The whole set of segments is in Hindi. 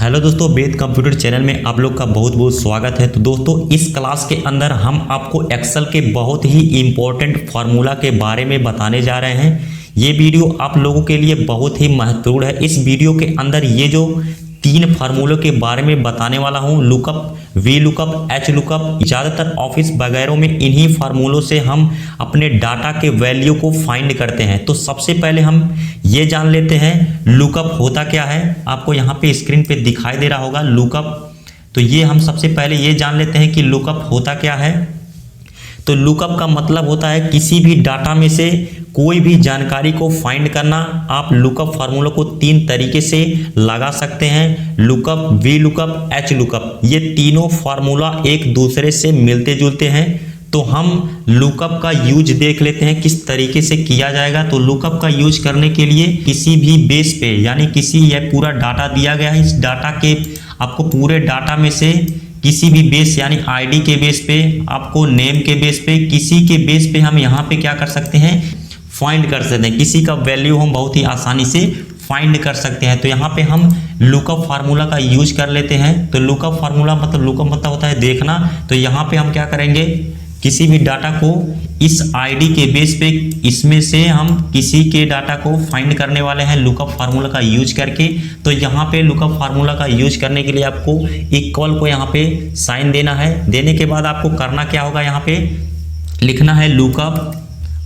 हेलो दोस्तों, वेद कंप्यूटर चैनल में आप लोग का बहुत बहुत स्वागत है। तो दोस्तों, इस क्लास के अंदर हम आपको एक्सेल के बहुत ही इम्पोर्टेंट फार्मूला के बारे में बताने जा रहे हैं। ये वीडियो आप लोगों के लिए बहुत ही महत्वपूर्ण है। इस वीडियो के अंदर ये जो 3 फार्मूलों के बारे में बताने वाला हूँ, lookup, V lookup, H lookup, ज़्यादातर ऑफिस वगैरह में इन्हीं फार्मूलों से हम अपने डाटा के वैल्यू को फाइंड करते हैं। तो सबसे पहले हम ये जान लेते हैं लुकअप होता क्या है। आपको यहाँ पे स्क्रीन पे दिखाई दे रहा होगा लुकअप। तो ये हम सबसे पहले ये जान लेते हैं कि लुकअप होता क्या है। तो लुकअप का मतलब होता है किसी भी डाटा में से कोई भी जानकारी को फाइंड करना। आप लुकअप फार्मूला को 3 तरीके से लगा सकते हैं, lookup, V lookup, H lookup. ये तीनों फार्मूला एक दूसरे से मिलते जुलते हैं। तो हम लुकअप का यूज देख लेते हैं किस तरीके से किया जाएगा। तो लुकअप का यूज करने के लिए किसी भी बेस पे, यानी किसी यह पूरा डाटा दिया गया है, इस डाटा के आपको पूरे डाटा में से किसी भी बेस यानी आईडी के बेस पे, आपको नेम के बेस पे, किसी के बेस पे हम यहाँ पे क्या कर सकते हैं, फाइंड कर सकते हैं। किसी का वैल्यू हम बहुत ही आसानी से फाइंड कर सकते हैं। तो यहाँ पे हम लुकअप फार्मूला का यूज कर लेते हैं। तो लुकअप फार्मूला मतलब लुकअप मतलब होता है देखना। तो यहाँ पे हम क्या करेंगे, किसी भी डाटा को इस आईडी के बेस पे, इसमें से हम किसी के डाटा को फाइंड करने वाले हैं लुकअप फार्मूला का यूज करके। तो यहाँ पे लुकअप फार्मूला का यूज करने के लिए आपको इक्वल को यहाँ पे साइन देना है। देने के बाद आपको करना क्या होगा, यहाँ पे लिखना है लुकअप,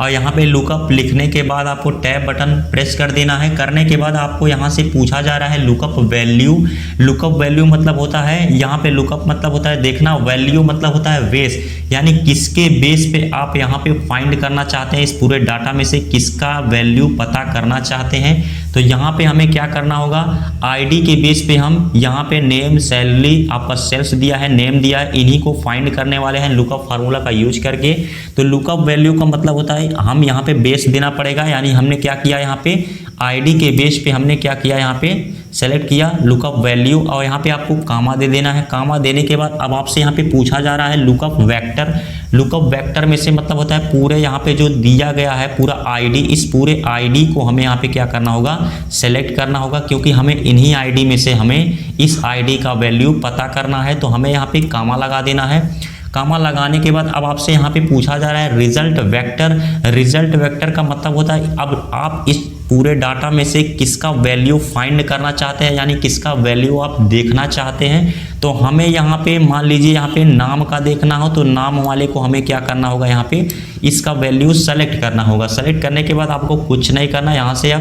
और यहाँ पे लुकअप लिखने के बाद आपको टैब बटन प्रेस कर देना है। करने के बाद आपको यहाँ से पूछा जा रहा है लुकअप वैल्यू। लुकअप वैल्यू मतलब होता है, यहाँ पे लुकअप मतलब होता है देखना, वैल्यू मतलब होता है बेस, यानी किसके बेस पे आप यहाँ पे फाइंड करना चाहते हैं, इस पूरे डाटा में से किसका वैल्यू पता करना चाहते हैं। तो यहाँ पे हमें क्या करना होगा, आईडी के बेस पे हम यहाँ पे नेम, सैलरी, आपका सेल्स दिया है, नेम दिया है, इन्हीं को फाइंड करने वाले हैं लुकअप फार्मूला का यूज करके। तो लुकअप वैल्यू का मतलब होता है हम यहाँ पे बेस देना पड़ेगा, यानी हमने क्या किया, यहाँ पे आईडी के बेस पे हमने क्या किया, यहाँ पे सेलेक्ट किया लुकअप वैल्यू, और यहाँ पे आपको कामा दे देना है। कामा देने के बाद अब आपसे यहाँ पे पूछा जा रहा है लुकअप वेक्टर। लुकअप वेक्टर में से मतलब होता है पूरे यहाँ पे जो दिया गया है पूरा आईडी, इस पूरे आईडी को हमें यहाँ पे क्या करना होगा, सेलेक्ट करना होगा, क्योंकि हमें इन्हीं आईडी में से हमें इस आईडी का वैल्यू पता करना है। तो हमें यहाँ पे कामा लगा देना है। कामा लगाने के बाद अब आपसे यहाँ पे पूछा जा रहा है रिजल्ट वेक्टर। रिजल्ट वेक्टर का मतलब होता है अब आप इस पूरे डाटा में से किसका वैल्यू फाइंड करना चाहते हैं, यानी किसका वैल्यू आप देखना चाहते हैं। तो हमें यहाँ पे मान लीजिए यहाँ पे नाम का देखना हो, तो नाम वाले को हमें क्या करना होगा, यहाँ पे इसका वैल्यू सेलेक्ट करना होगा। सेलेक्ट करने के बाद आपको कुछ नहीं करना, यहाँ से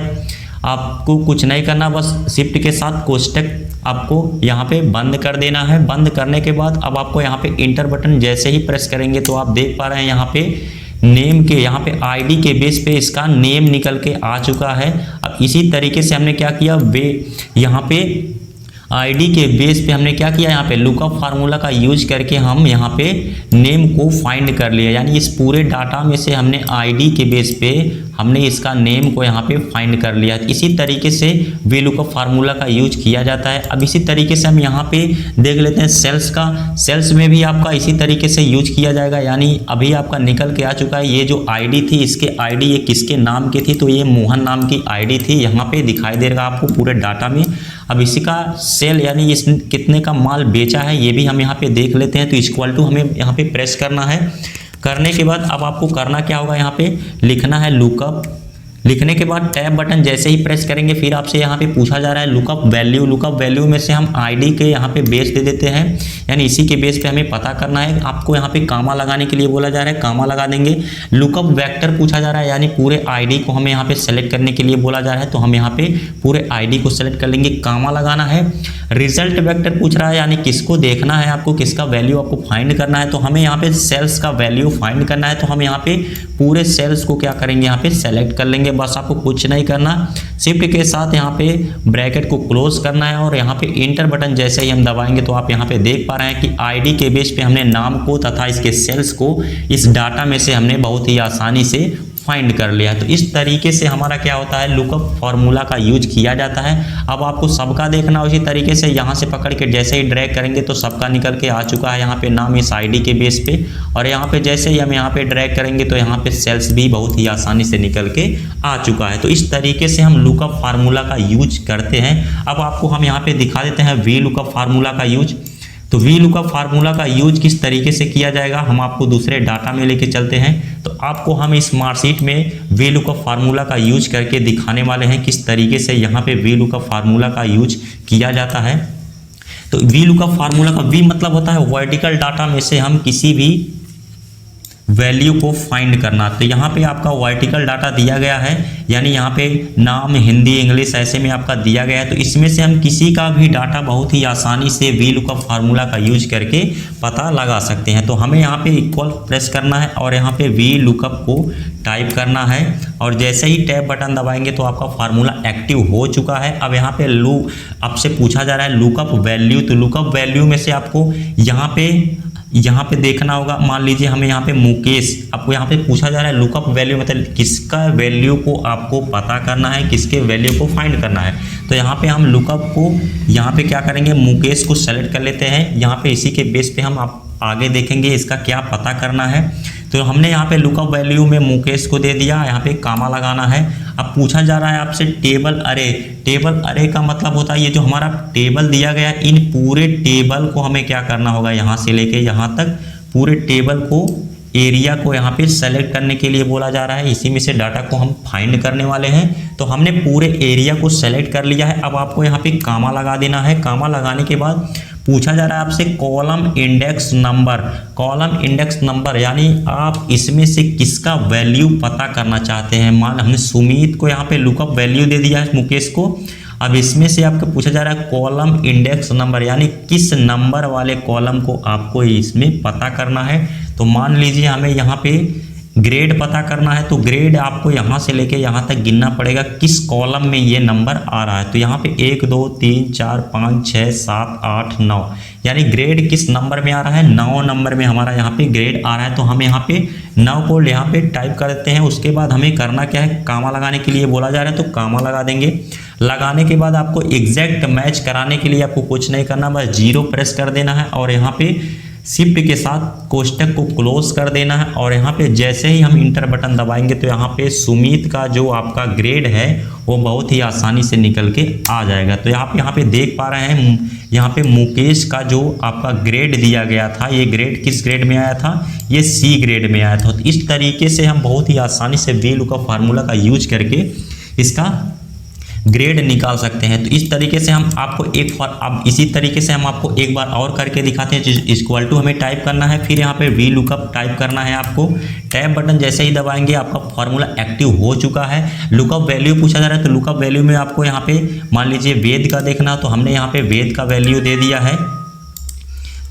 आपको कुछ नहीं करना, बस शिफ्ट के साथ कोष्टक आपको यहाँ पे बंद कर देना है। बंद करने के बाद अब आपको यहाँ पे इंटर बटन जैसे ही प्रेस करेंगे तो आप देख पा रहे हैं यहाँ पे नेम के, यहाँ पे आईडी के बेस पे इसका नेम निकल के आ चुका है। अब इसी तरीके से हमने क्या किया, यहाँ पे आईडी के बेस पे हमने क्या किया, यहाँ पे लुकअप फार्मूला का यूज करके हम यहाँ पे नेम को फाइंड कर लिया, यानी इस पूरे डाटा में से हमने आईडी के बेस पे हमने इसका नेम को यहाँ पे फाइंड कर लिया। इसी तरीके से वी लुकअप फार्मूला का यूज किया जाता है। अब इसी तरीके से हम यहाँ पे देख लेते हैं सेल्स का। सेल्स में भी आपका इसी तरीके से यूज किया जाएगा, यानी अभी आपका निकल के आ चुका है ये जो आईडी थी, इसके आईडी ये किसके नाम की थी, तो ये मोहन नाम की आईडी थी, यहाँ पे दिखाई दे रहा आपको पूरे डाटा में। अब इसी का सेल यानी इस कितने का माल बेचा है ये भी हम यहाँ पे देख लेते हैं। तो इक्वल टू हमें यहाँ पे प्रेस करना है। करने के बाद अब आपको करना क्या होगा, यहाँ पे लिखना है लुकअप। लिखने के बाद टैब बटन जैसे ही प्रेस करेंगे फिर आपसे यहाँ पे पूछा जा रहा है लुकअप वैल्यू। लुकअप वैल्यू में से हम आईडी के यहाँ पे बेस दे देते हैं, यानी इसी के बेस पे हमें पता करना है। आपको यहाँ पे कामा लगाने के लिए बोला जा रहा है, कामा लगा देंगे। लुकअप वेक्टर पूछा जा रहा है, यानी पूरे आईडी को हमें यहाँ पे सेलेक्ट करने के लिए बोला जा रहा है, तो हम यहाँ पे पूरे आईडी को सेलेक्ट कर लेंगे, कामा लगाना है। रिजल्ट वेक्टर पूछ रहा है, यानी किसको देखना है आपको, किसका वैल्यू आपको फाइंड करना है। तो हमें यहाँ पे सेल्स का वैल्यू फाइंड करना है, तो हम यहाँ पे पूरे सेल्स को क्या करेंगे, यहाँ पे सेलेक्ट कर लेंगे। बस आपको कुछ नहीं करना, शिफ्ट के साथ यहाँ पे ब्रैकेट को क्लोज करना है, और यहाँ पे इंटर बटन जैसे ही हम दबाएंगे तो आप यहाँ पे देख पा रहे हैं कि आईडी के बेस पे हमने नाम को तथा इसके सेल्स को इस डाटा में से हमने बहुत ही आसानी से फाइंड कर लिया। तो इस तरीके से हमारा क्या होता है, लुकअप फार्मूला का यूज किया जाता है। अब आपको सबका देखना उसी तरीके से, यहाँ से पकड़ के जैसे ही ड्रैग करेंगे तो सबका निकल के आ चुका है यहाँ पे नाम इस आईडी के बेस पे। और यहाँ पे जैसे ही हम यहाँ पे ड्रैग करेंगे तो यहाँ पे सेल्स भी बहुत ही आसानी से निकल के आ चुका है। तो इस तरीके से हम लुकअप फार्मूला का यूज करते हैं। अब आपको हम यहाँ पे दिखा देते हैं वी लुकअप फार्मूला का यूज। तो वी लुकअप फार्मूला का यूज किस तरीके से किया जाएगा, हम आपको दूसरे डाटा में लेके चलते हैं। तो आपको हम इस मार्कशीट में वी लुकअप फार्मूला का यूज करके दिखाने वाले हैं किस तरीके से यहाँ पे वी लुकअप फार्मूला का यूज किया जाता है। तो वी लुकअप फार्मूला का वी मतलब होता है वर्टिकल डाटा में से हम किसी भी वैल्यू को फाइंड करना। तो यहाँ पे आपका वर्टिकल डाटा दिया गया है, यानी यहाँ पे नाम हिंदी इंग्लिश ऐसे में आपका दिया गया है। तो इसमें से हम किसी का भी डाटा बहुत ही आसानी से वी लुकअप फार्मूला का यूज करके पता लगा सकते हैं। तो हमें यहाँ पे इक्वल प्रेस करना है और यहाँ पे वी लुकअप को टाइप करना है और जैसे ही टैब बटन दबाएंगे तो आपका फार्मूला एक्टिव हो चुका है। अब यहाँ पे आपसे पूछा जा रहा है लुकअप वैल्यू। तो लुकअप वैल्यू में से आपको यहाँ पे देखना होगा। मान लीजिए हमें यहाँ पे मुकेश, आपको यहाँ पे पूछा जा रहा है लुकअप वैल्यू मतलब किसका वैल्यू को आपको पता करना है, किसके वैल्यू को फाइंड करना है। तो यहाँ पे हम लुकअप को यहाँ पे क्या करेंगे, मुकेश को सेलेक्ट कर लेते हैं। यहाँ पे इसी के बेस पे हम आगे देखेंगे इसका क्या पता करना है। तो हमने यहाँ पे लुकअप वैल्यू में मुकेश को दे दिया, यहाँ पे कामा लगाना है। अब पूछा जा रहा है आपसे टेबल अरे। टेबल अरे का मतलब होता है ये जो हमारा टेबल दिया गया है, इन पूरे टेबल को हमें क्या करना होगा, यहाँ से लेके यहाँ तक पूरे टेबल को एरिया को यहाँ पे सेलेक्ट करने के लिए बोला जा रहा है। इसी में से डाटा को हम फाइंड करने वाले हैं। तो हमने पूरे एरिया को सेलेक्ट कर लिया है। अब आपको यहाँ पे कामा लगा देना है। कामा लगाने के बाद पूछा जा रहा है आपसे column index number. Column index number यानी आप इसमें से किसका वैल्यू पता करना चाहते हैं। मान हमने सुमित को यहाँ पे लुकअप वैल्यू दे दिया है, मुकेश को। अब इसमें से आपको पूछा जा रहा है कॉलम इंडेक्स नंबर यानी किस नंबर वाले कॉलम को आपको इसमें पता करना है। तो मान लीजिए हमें यहाँ पे ग्रेड पता करना है। तो ग्रेड आपको यहाँ से लेके यहाँ तक गिनना पड़ेगा किस कॉलम में ये नंबर आ रहा है। तो यहाँ पे 1 2 3 4 5 6 7 8 9 यानी ग्रेड किस नंबर में आ रहा है, 9 नंबर में हमारा यहाँ पे ग्रेड आ रहा है। तो हम यहाँ पे 9 को यहाँ पे टाइप कर देते हैं। उसके बाद हमें करना क्या है, कामा लगाने के लिए बोला जा रहा है तो कामा लगा देंगे। लगाने के बाद आपको एग्जैक्ट मैच कराने के लिए आपको कुछ नहीं करना, बस 0 प्रेस कर देना है और यहाँ पे शिफ्ट के साथ कोष्टक को क्लोज कर देना है। और यहाँ पे जैसे ही हम इंटर बटन दबाएंगे तो यहाँ पे सुमित का जो आपका ग्रेड है वो बहुत ही आसानी से निकल के आ जाएगा। तो यहाँ पे देख पा रहे हैं यहाँ पे मुकेश का जो आपका ग्रेड दिया गया था, ये ग्रेड किस ग्रेड में आया था, ये सी ग्रेड में आया था। तो इस तरीके से हम बहुत ही आसानी से वी लुकअप फार्मूला का यूज करके इसका ग्रेड निकाल सकते हैं। तो इस तरीके से हम आपको अब इसी तरीके से हम आपको एक बार और करके दिखाते हैं। इक्वल टू हमें टाइप करना है, फिर यहाँ पे वी लुकअप टाइप करना है। आपको टैब बटन जैसे ही दबाएंगे आपका फार्मूला एक्टिव हो चुका है। लुकअप वैल्यू पूछा जा रहा है तो लुकअप वैल्यू में आपको यहाँ पे मान लीजिए वेद का देखना, तो हमने यहाँ पे वेद का वैल्यू दे दिया है।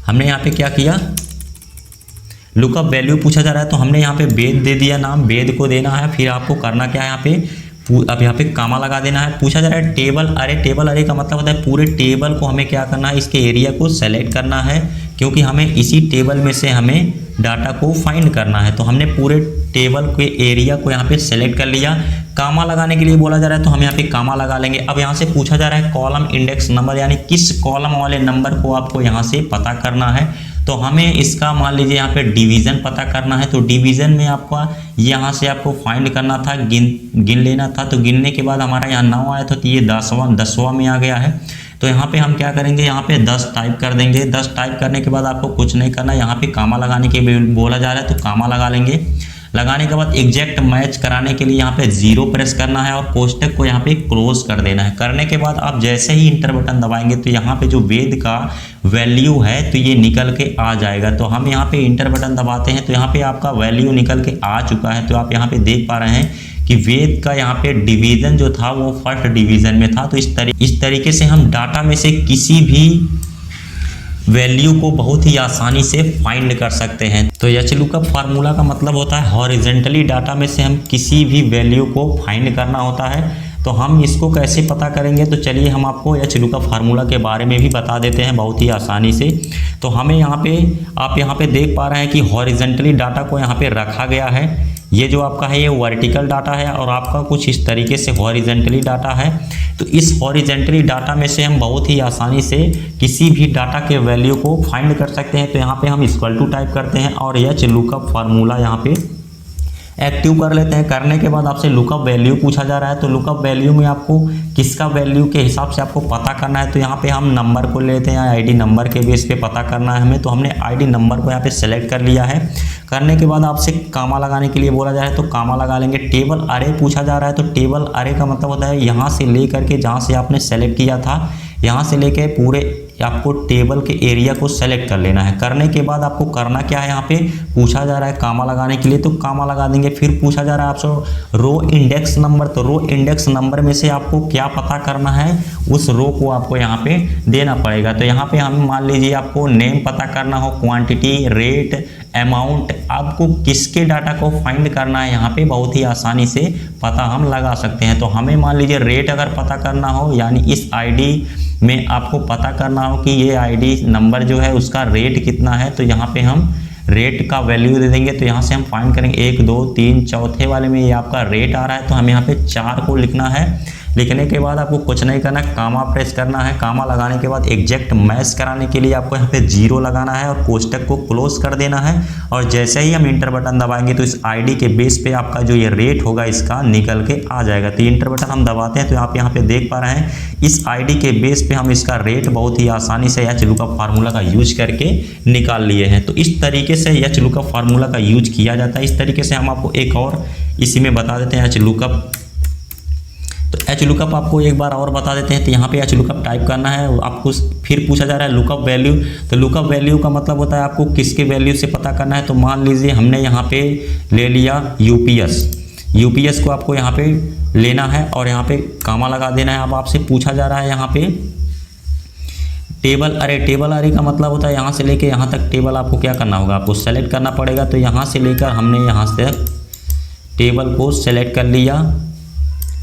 हमने यहाँ पे क्या किया, लुकअप वैल्यू पूछा जा रहा है तो हमने यहाँ पे वेद दे दिया, नाम वेद को देना है। फिर आपको करना क्या है, यहाँ पे अब यहाँ पे कामा लगा देना है। पूछा जा रहा है टेबल अरे। टेबल अरे का मतलब होता है पूरे टेबल को हमें क्या करना है, इसके एरिया को सेलेक्ट करना है, क्योंकि हमें इसी टेबल में से हमें डाटा को फाइंड करना है। तो हमने पूरे टेबल के एरिया को यहाँ पे सेलेक्ट कर लिया। कामा लगाने के लिए बोला जा रहा है तो हम यहाँ पे कामा लगा लेंगे। अब यहाँ से पूछा जा रहा है कॉलम इंडेक्स नंबर यानी किस कॉलम वाले नंबर को आपको यहाँ से पता करना है। तो हमें इसका मान लीजिए यहाँ पे डिवीज़न पता करना है। तो डिवीज़न में आपका यहाँ से आपको फाइंड करना था, गिन लेना था। तो गिनने के बाद हमारा यहाँ 9 आया था तो ये 10वां में आ गया है। तो यहाँ पे हम क्या करेंगे, यहाँ पे 10 टाइप कर देंगे। 10 टाइप करने के बाद आपको कुछ नहीं करना, यहाँ पे कामा लगाने के बोला जा रहा है तो कामा लगा लेंगे। लगाने के बाद एग्जैक्ट मैच कराने के लिए यहाँ पे 0 प्रेस करना है और कोष्टक को यहाँ पे क्लोज कर देना है। करने के बाद आप जैसे ही इंटर बटन दबाएंगे तो यहाँ पे जो वेद का वैल्यू है तो ये निकल के आ जाएगा। तो हम यहाँ पे इंटर बटन दबाते हैं तो यहाँ पे आपका वैल्यू निकल के आ चुका है। तो आप यहाँ पे देख पा रहे हैं कि वेद का यहाँ पे डिवीज़न जो था वो फर्स्ट डिवीज़न में था। तो इस तरीके से हम डाटा में से किसी भी वैल्यू को बहुत ही आसानी से फाइंड कर सकते हैं। तो एच लुकअप फार्मूला का मतलब होता है हॉरिजॉन्टली डाटा में से हम किसी भी वैल्यू को फाइंड करना होता है। तो हम इसको कैसे पता करेंगे, तो चलिए हम आपको एच लुकअप फार्मूला के बारे में भी बता देते हैं बहुत ही आसानी से। तो हमें यहाँ पे आप यहाँ पे देख पा रहे हैं कि हॉरिजॉन्टली डाटा को यहाँ पे रखा गया है। ये जो आपका है ये वर्टिकल डाटा है और आपका कुछ इस तरीके से हॉरिजेंटली डाटा है। तो इस हॉरिजेंटली डाटा में से हम बहुत ही आसानी से किसी भी डाटा के वैल्यू को फाइंड कर सकते हैं। तो यहाँ पे हम इक्वल टू टाइप करते हैं और एच लुकअप फार्मूला यहाँ पे एक्टिव कर लेते हैं। करने के बाद आपसे लुकअप वैल्यू पूछा जा रहा है, तो लुकअप वैल्यू में आपको किसका वैल्यू के हिसाब से आपको पता करना है। तो यहाँ पे हम नंबर को लेते हैं, आईडी नंबर के बेस पे पता करना है हमें। तो हमने आईडी नंबर को यहाँ पे सेलेक्ट कर लिया है। करने के बाद आपसे कामा लगाने के लिए बोला जा रहा है, तो कामा लगा लेंगे। टेबल अरे पूछा जा रहा है, तो टेबल अरे का मतलब होता है यहाँ से ले करके जहाँ से आपने सेलेक्ट किया था, यहाँ से लेके पूरे आपको टेबल के एरिया को सेलेक्ट कर लेना है। करने के बाद आपको करना क्या है, यहाँ पे पूछा जा रहा है कामा लगाने के लिए, तो कामा लगा देंगे। फिर पूछा जा रहा है आपसे रो इंडेक्स नंबर, तो रो इंडेक्स नंबर में से आपको क्या पता करना है, उस रो को आपको यहाँ पे देना पड़ेगा। तो यहाँ पे हम मान लीजिए आपको नेम पता करना हो, क्वांटिटी, रेट, अमाउंट, आपको किसके डाटा को फाइंड करना है यहाँ पे बहुत ही आसानी से पता हम लगा सकते हैं। तो हमें मान लीजिए रेट अगर पता करना हो, यानी इस आईडी में आपको पता करना हो कि ये आईडी नंबर जो है उसका रेट कितना है, तो यहाँ पे हम रेट का वैल्यू दे देंगे। तो यहाँ से हम फाइंड करेंगे 1 2 3 चौथे वाले में ये आपका रेट आ रहा है, तो हमें यहाँ पे 4 को लिखना है। लिखने के बाद आपको कुछ नहीं करना, कामा प्रेस करना है। कामा लगाने के बाद एग्जैक्ट मैच कराने के लिए आपको यहाँ पे 0 लगाना है और कोष्टक को क्लोज कर देना है। और जैसे ही हम इंटर बटन दबाएंगे तो इस आईडी के बेस पे आपका जो ये रेट होगा इसका निकल के आ जाएगा। तो इंटर बटन हम दबाते हैं तो आप यहाँ पे देख पा रहे हैं इस आईडी के बेस पे हम इसका रेट बहुत ही आसानी से एच लुकअप फार्मूला का यूज करके निकाल लिए हैं। तो इस तरीके से एच लुकअप फार्मूला का यूज किया जाता है। इस तरीके से हम आपको एक और इसी में बता देते हैं एच लुकअप। तो एच लुकअप आपको एक बार और बता देते हैं। तो यहाँ पे एच लुकअप टाइप करना है, आपको फिर पूछा जा रहा है लुकअप वैल्यू। तो लुकअप वैल्यू का मतलब होता है आपको किसके वैल्यू से पता करना है। तो मान लीजिए हमने यहाँ पे ले लिया यूपीएस को आपको यहाँ पे लेना है और यहाँ पे कामा लगा देना है। अब आपसे पूछा जा रहा है यहाँ पे टेबल अरे का मतलब होता है यहाँ से लेके यहाँ तक टेबल आपको क्या करना होगा, आपको सेलेक्ट करना पड़ेगा। तो यहाँ से लेकर हमने यहाँ से टेबल को सेलेक्ट कर लिया।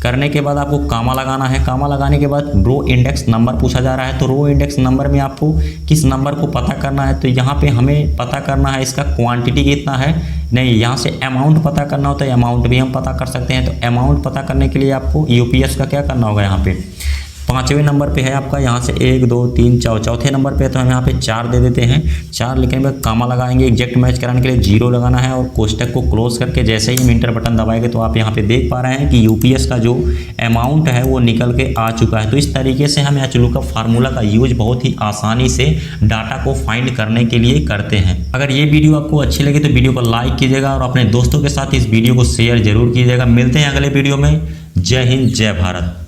करने के बाद आपको कामा लगाना है। कामा लगाने के बाद रो इंडेक्स नंबर पूछा जा रहा है, तो रो इंडेक्स नंबर में आपको किस नंबर को पता करना है। तो यहाँ पे हमें पता करना है इसका क्वांटिटी कितना है, नहीं यहाँ से अमाउंट पता करना होता है, अमाउंट भी हम पता कर सकते हैं। तो अमाउंट पता करने के लिए आपको यूपीएस का क्या करना होगा, यहाँ पे 5वें नंबर पे है आपका, यहाँ से 1 2 3 चौथे नंबर पे है, तो हम यहाँ पे 4 दे देते हैं। 4 लिखने में कामा लगाएंगे, एग्जैक्ट मैच कराने के लिए 0 लगाना है और कोष्टक को क्लोज करके जैसे ही हम इंटर बटन दबाएंगे तो आप यहाँ पे देख पा रहे हैं कि यूपीएस का जो अमाउंट है वो निकल के आ चुका है। तो इस तरीके से हम एच लुकअप फार्मूला का यूज बहुत ही आसानी से डाटा को फाइंड करने के लिए करते हैं। अगर ये वीडियो आपको अच्छी लगी तो वीडियो को लाइक कीजिएगा और अपने दोस्तों के साथ इस वीडियो को शेयर जरूर कीजिएगा। मिलते हैं अगले वीडियो में। जय हिंद, जय भारत।